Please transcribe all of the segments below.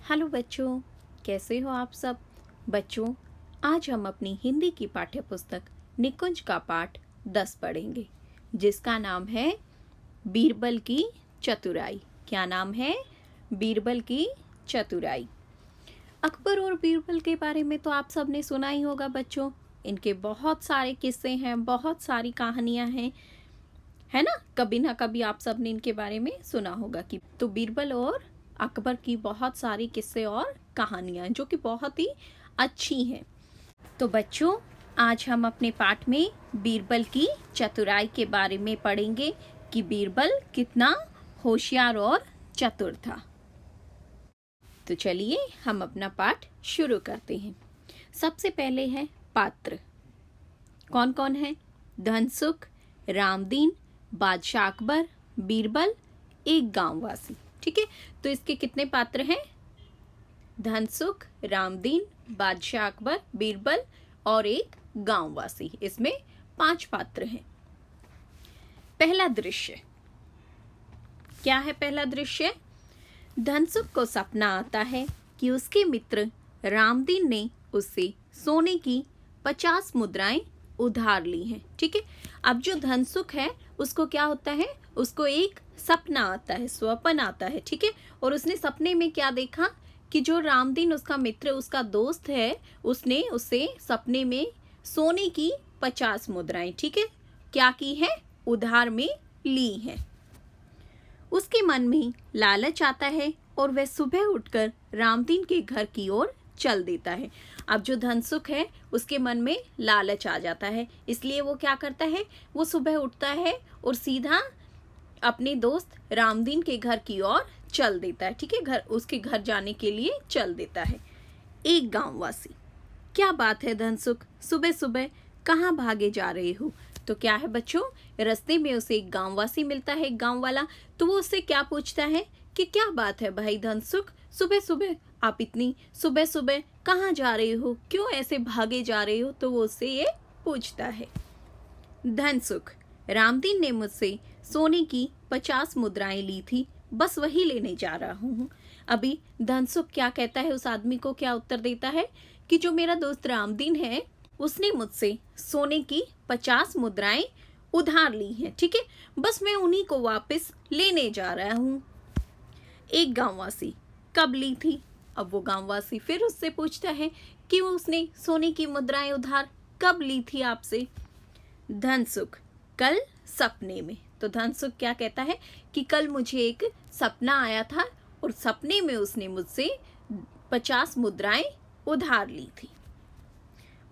Hello बच्चों, कैसे हो आप सब। बच्चों, आज हम अपनी हिंदी की पाठ्य पुस्तक निकुंज का पाठ 10 पढ़ेंगे, जिसका नाम है बीरबल की चतुराई। क्या नाम है? बीरबल की चतुराई। अकबर और बीरबल के बारे में तो आप सब ने सुना ही होगा बच्चों। इनके बहुत सारे किस्से हैं, बहुत सारी कहानियां हैं, है ना कभी आप सब ने इनके बारे में सुना होगा। कि तो बीरबल और अकबर की बहुत सारी किस्से और कहानियां जो कि बहुत ही अच्छी हैं। तो बच्चों, आज हम अपने पाठ में बीरबल की चतुराई के बारे में पढ़ेंगे कि बीरबल कितना होशियार और चतुर था। तो चलिए हम अपना पाठ शुरू करते हैं। सबसे पहले है पात्र। कौन कौन है? धनसुख, रामदीन, बादशाह अकबर, बीरबल, एक गांववासी। ठीक है, तो इसके कितने पात्र हैं? धनसुख, रामदीन, बादशाह अकबर, बीरबल और एक गांववासी। इसमें 5 पात्र हैं। पहला दृश्य क्या है? पहला दृश्य, धनसुख को सपना आता है कि उसके मित्र रामदीन ने उससे सोने की 50 मुद्राएं उधार ली हैं। ठीक है, अब जो धनसुख है उसको क्या होता है? उसको एक सपना आता है, स्वप्न आता है। ठीक है, और उसने सपने में क्या देखा कि जो रामदीन उसका मित्र, उसका दोस्त है, उसने उससे सपने में सोने की 50 मुद्राएं, ठीक है, क्या की है? उधार में ली हैं। उसके मन में लालच आता है और वह सुबह उठकर रामदीन के घर की ओर चल देता है। अब जो धनसुख है उसके मन में लालच आ जाता है, इसलिए वो क्या करता है? वो सुबह उठता है और सीधा अपने दोस्त रामदीन के घर की ओर चल देता है। ठीक है, उसके घर जाने के लिए चल देता है। एक गांववासी, क्या बात है धनसुख, सुबह सुबह कहाँ भागे जा रहे हो? तो क्या है बच्चों, रास्ते में उसे एक गांववासी मिलता है, एक गांव वाला। तो वो उससे क्या पूछता है कि क्या बात है भाई धनसुख, सुबह सुबह आप इतनी सुबह सुबह कहाँ जा रहे हो, क्यों ऐसे भागे जा रहे हो? तो वो उससे ये पूछता है। धनसुख, रामदीन ने मुझसे सोने की 50 मुद्राएं ली थी, बस वही लेने जा रहा हूँ। अभी धनसुख क्या कहता है? उस आदमी को क्या उत्तर देता है कि जो मेरा दोस्त रामदीन है उसने मुझसे सोने की 50 मुद्राएं उधार ली हैं। ठीक है, बस मैं उन्हीं को वापस लेने जा रहा हूँ। एक गांववासी, कब ली थी? अब वो गांववासी फिर उससे पूछता है कि उसने सोने की मुद्राएं उधार कब ली थी आपसे? धनसुख, कल सपने में। तो धनसुख क्या कहता है कि कल मुझे एक सपना आया था और सपने में उसने मुझसे 50 मुद्राएं उधार ली थी।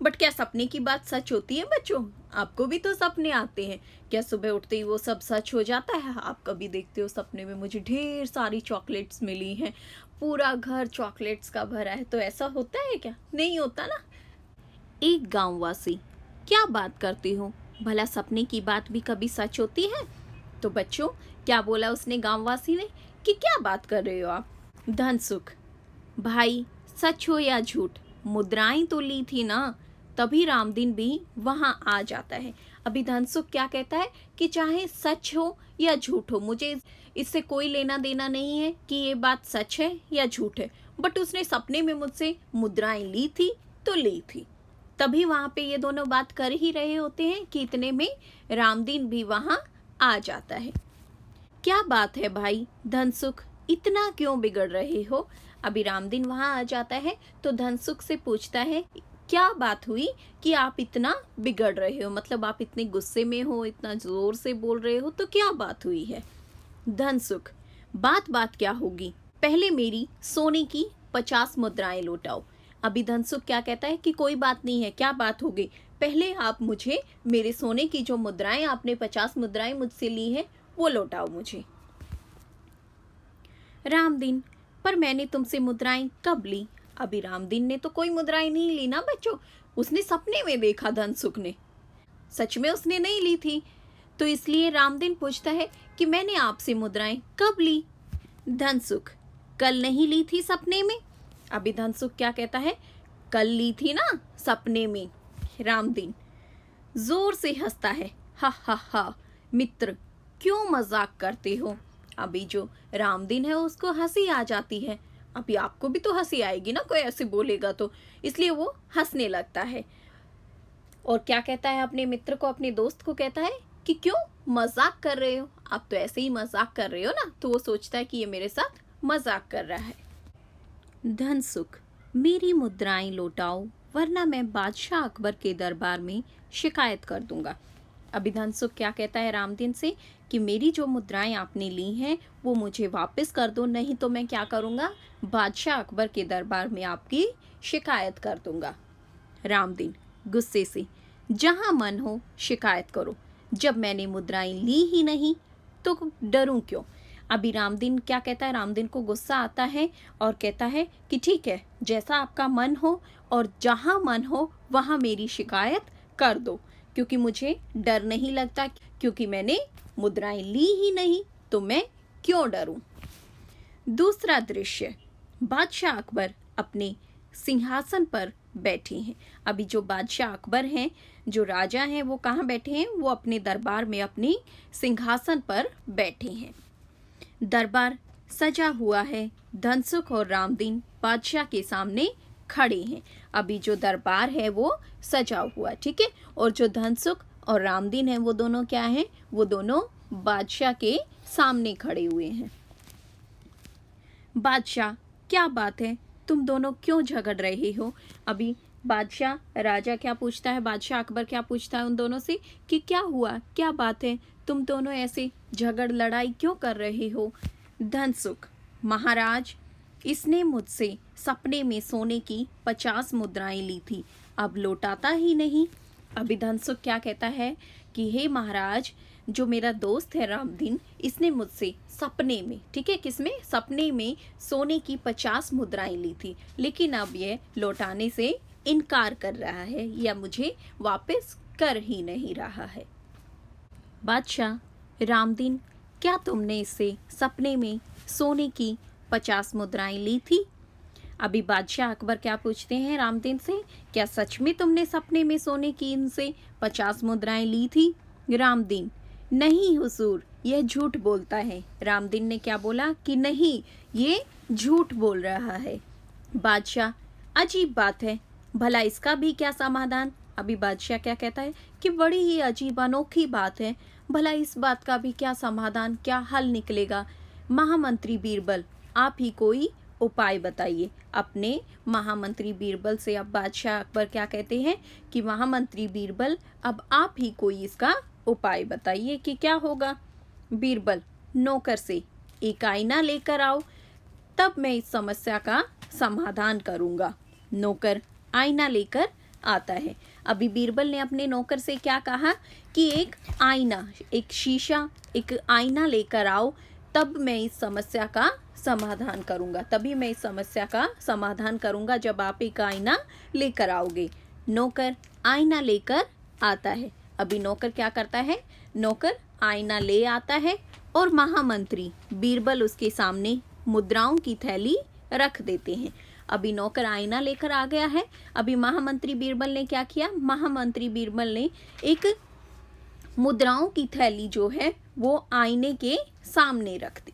बट क्या सपने की बात सच होती है बच्चों? आपको भी तो सपने आते हैं। क्या सुबह उठते ही वो सब सच हो जाता है? आप कभी देखते हो सपने में मुझे ढेर सारी चॉकलेट्स मिली हैं, पूरा घर चॉकलेट्स का भरा है, तो ऐसा होता है क्या? नहीं होता ना। एक गांववासी, क्या बात करते हो, भला सपने की बात भी कभी सच होती है? तो बच्चों, क्या बोला उसने गांववासी ने कि क्या बात कर रहे हो आप? धनसुख, भाई सच हो या झूठ, मुद्राएं तो ली थी ना, तभी रामदीन भी वहां आ जाता है। अभी धनसुख क्या कहता है कि चाहे सच हो या झूठ हो, मुझे इससे कोई लेना देना नहीं है कि ये बात सच है या झूठ है, बट उसने सपने में मुझसे मुद्राएं ली थी तो ली थी। तभी वहां पे ये दोनों बात कर ही रहे होते हैं कि इतने में रामदीन भी वहां आ जाता है। क्या बात है भाई धनसुख, इतना क्यों बिगड़ रहे हो? अभी रामदीन वहां आ जाता है तो धनसुख से पूछता है क्या बात हुई कि आप इतना बिगड़ रहे हो, मतलब आप इतने गुस्से में हो, इतना जोर से बोल रहे हो, तो क्या बात हुई है? धनसुख, बात क्या होगी, पहले मेरी सोने की 50 मुद्राएं लौटाओ। अभी धनसुख क्या कहता है कि कोई बात नहीं है, क्या बात हो गई, पहले आप मुझे मेरे सोने की जो मुद्राएं, आपने 50 मुद्राएं मुझसे ली हैं, वो लौटाओ मुझे। रामदीन, पर मैंने तुमसे मुद्राएं कब ली? अभी रामदीन ने तो कोई मुद्राएं नहीं ली ना बच्चों, उसने सपने में देखा धनसुख ने, सच में उसने नहीं ली थी। तो इसलिए रामदीन पूछता है कि मैंने आपसे मुद्राएं कब ली? धनसुख, कल नहीं ली थी सपने में। अभी धनसुख क्या कहता है, कल ली थी ना सपने में। रामदीन जोर से हंसता है, हा हा हा, मित्र क्यों मजाक करते हो? अभी जो रामदीन है उसको हंसी आ जाती है। अभी आपको भी तो हंसी आएगी ना कोई ऐसे बोलेगा तो, इसलिए वो हंसने लगता है। और क्या कहता है अपने मित्र को, अपने दोस्त को कहता है कि क्यों मजाक कर रहे हो, आप तो ऐसे ही मजाक कर रहे हो ना। तो वो सोचता है कि ये मेरे साथ मजाक कर रहा है। धनसुख, मेरी मुद्राएं लौटाओ वरना मैं बादशाह अकबर के दरबार में शिकायत कर दूंगा। अभी धनसुख क्या कहता है रामदीन से कि मेरी जो मुद्राएं आपने ली हैं वो मुझे वापस कर दो, नहीं तो मैं क्या करूंगा, बादशाह अकबर के दरबार में आपकी शिकायत कर दूंगा। रामदीन गुस्से से, जहां मन हो शिकायत करो, जब मैंने मुद्राएं ली ही नहीं तो डरूं क्यों। अभी रामदीन क्या कहता है, रामदीन को गुस्सा आता है और कहता है कि ठीक है, जैसा आपका मन हो और जहां मन हो वहां मेरी शिकायत कर दो, क्योंकि मुझे डर नहीं लगता, क्योंकि मैंने मुद्राएं ली ही नहीं तो मैं क्यों डरूं। दूसरा दृश्य, बादशाह अकबर अपने सिंहासन पर बैठे हैं। अभी जो बादशाह अकबर हैं, जो राजा हैं, वो कहाँ बैठे हैं, वो अपने दरबार में अपने सिंहासन पर बैठे हैं। दरबार सजा हुआ है। धनसुख और रामदीन बादशाह के सामने खड़े हैं। अभी जो दरबार है वो सजा हुआ, ठीक है, और जो धनसुख और रामदीन है वो दोनों क्या हैं, वो दोनों बादशाह के सामने खड़े हुए हैं। बादशाह, क्या बात है, तुम दोनों क्यों झगड़ रहे हो। अभी बादशाह राजा क्या पूछता है, बादशाह अकबर क्या पूछता है उन दोनों से कि क्या हुआ, क्या बात है, तुम दोनों ऐसे झगड़ लड़ाई क्यों कर रहे हो। धनसुख, महाराज, इसने मुझसे सपने में सोने की 50 मुद्राएं ली थी, अब लौटाता ही नहीं। अभी धनसुख क्या कहता है कि हे महाराज, जो मेरा दोस्त है रामदीन, इसने मुझसे सपने में, ठीक है, किसमें, सपने में सोने की 50 मुद्राएं ली थी, लेकिन अब यह लौटाने से इनकार कर रहा है या मुझे वापस कर ही नहीं रहा है। बादशाह, रामदीन, क्या तुमने इससे सपने में सोने की 50 मुद्राएं ली थी। अभी बादशाह अकबर क्या पूछते हैं रामदीन से, क्या सच में तुमने सपने में सोने की इनसे 50 मुद्राएं ली थी। रामदीन, नहीं हुजूर, यह झूठ बोलता है। रामदीन ने क्या बोला कि नहीं, ये झूठ बोल रहा है। बादशाह, अजीब बात है, भला इसका भी क्या समाधान। अभी बादशाह क्या कहता है कि बड़ी ही अजीब अनोखी बात है, भला इस बात का भी क्या समाधान, क्या हल निकलेगा। महामंत्री बीरबल, आप ही कोई उपाय बताइए। अपने महामंत्री बीरबल से अब बादशाह अकबर क्या कहते हैं कि महामंत्री बीरबल, अब आप ही कोई इसका उपाय बताइए कि क्या होगा। बीरबल, नौकर से एक आईना लेकर आओ, तब मैं इस समस्या का समाधान करूंगा। नौकर आईना लेकर आता है। अभी बीरबल ने अपने नौकर से क्या कहा कि एक आईना, एक शीशा, एक आईना लेकर आओ, तब मैं इस समस्या का समाधान करूंगा, तभी मैं इस समस्या का समाधान करूंगा जब आप एक आईना लेकर आओगे। नौकर आईना लेकर आता है। अभी नौकर क्या करता है, नौकर आईना ले आता है और महामंत्री बीरबल उसके सामने मुद्राओं की थैली रख देते हैं। अभी नौकर आईना लेकर आ गया है। अभी महामंत्री बीरबल ने क्या किया, महामंत्री बीरबल ने एक मुद्राओं की थैली जो है वो आईने के सामने रख दी।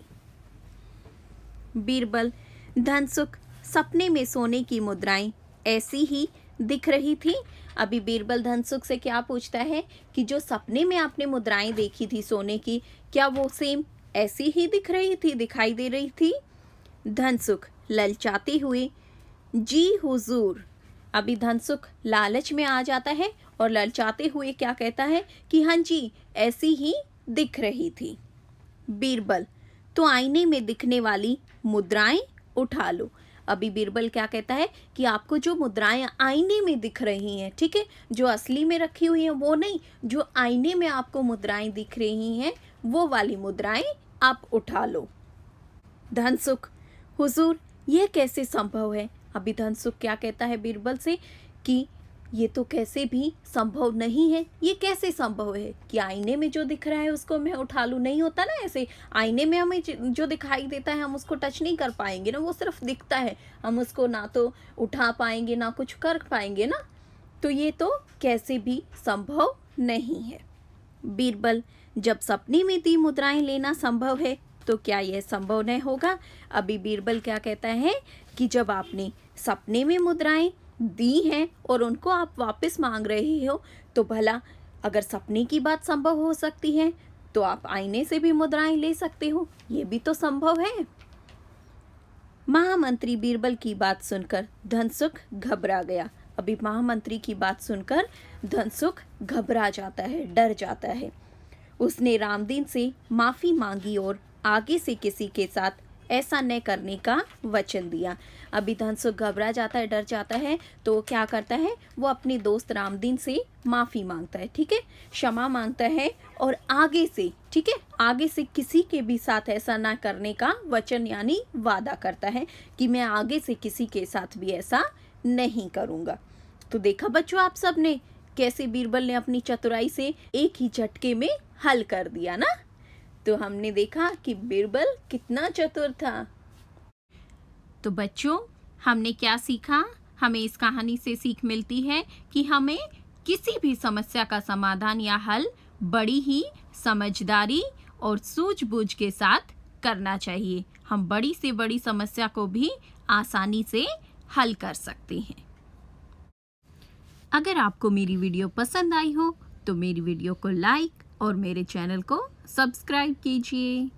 बीरबल, धनसुख, सपने में सोने की मुद्राएं ऐसी ही दिख रही थी। अभी बीरबल धनसुख से क्या पूछता है कि जो सपने में आपने मुद्राएं देखी थी सोने की, क्या वो सेम ऐसी ही दिख रही थी, दिखाई दे रही थी। धनसुख ललचाते हुए, जी हुजूर। अभी धनसुख लालच में आ जाता है और ललचाते हुए क्या कहता है कि हाँ जी, ऐसी ही दिख रही थी। बीरबल, तो आईने में दिखने वाली मुद्राएं उठा लो। अभी बीरबल क्या कहता है कि आपको जो मुद्राएं आईने में दिख रही हैं, ठीक है, जो असली में रखी हुई हैं वो नहीं, जो आईने में आपको मुद्राएं दिख रही हैं वो वाली मुद्राएं आप उठा लो। धनसुख, हुजूर, यह कैसे संभव है। अभी धनसुख क्या कहता है बीरबल से कि ये तो कैसे भी संभव नहीं है, ये कैसे संभव है कि आईने में जो दिख रहा है उसको मैं उठा लूँ। नहीं होता ना ऐसे, आईने में हमें जो दिखाई देता है हम उसको टच नहीं कर पाएंगे ना, वो सिर्फ दिखता है, हम उसको ना तो उठा पाएंगे ना कुछ कर पाएंगे ना, तो ये तो कैसे भी संभव नहीं है। बीरबल, जब सपने में दी मुद्राएं लेना संभव है तो क्या यह संभव नहीं होगा। अभी बीरबल क्या कहता है कि जब आपने सपने में मुद्राएं दी हैं और उनको आप वापस मांग रहे हो, तो भला अगर सपने की बात संभव हो सकती है तो आप आईने से भी मुद्राएं ले सकते हो, ये भी तो संभव है। महामंत्री बीरबल की बात सुनकर धनसुख घबरा गया। अभी महामंत्री की बात सुनकर धनसुख घबरा जाता है, डर जाता है। उसने रामदीन से माफी मांगी और आगे से किसी के साथ ऐसा न करने का वचन दिया। अभी धनसुख घबरा जाता है, डर जाता है, तो क्या करता है, वो अपने दोस्त रामदीन से माफ़ी मांगता है, ठीक है, क्षमा मांगता है और आगे से, ठीक है, आगे से किसी के भी साथ ऐसा ना करने का वचन यानी वादा करता है कि मैं आगे से किसी के साथ भी ऐसा नहीं करूँगा। तो देखा बच्चों आप सब ने कैसे बीरबल ने अपनी चतुराई से एक ही झटके में हल कर दिया ना। तो हमने देखा कि बीरबल कितना चतुर था। तो बच्चों हमने क्या सीखा, हमें इस कहानी से सीख मिलती है कि हमें किसी भी समस्या का समाधान या हल बड़ी ही समझदारी और सूझबूझ के साथ करना चाहिए। हम बड़ी से बड़ी समस्या को भी आसानी से हल कर सकते हैं। अगर आपको मेरी वीडियो पसंद आई हो तो मेरी वीडियो को लाइक और मेरे चैनल को सब्सक्राइब कीजिए।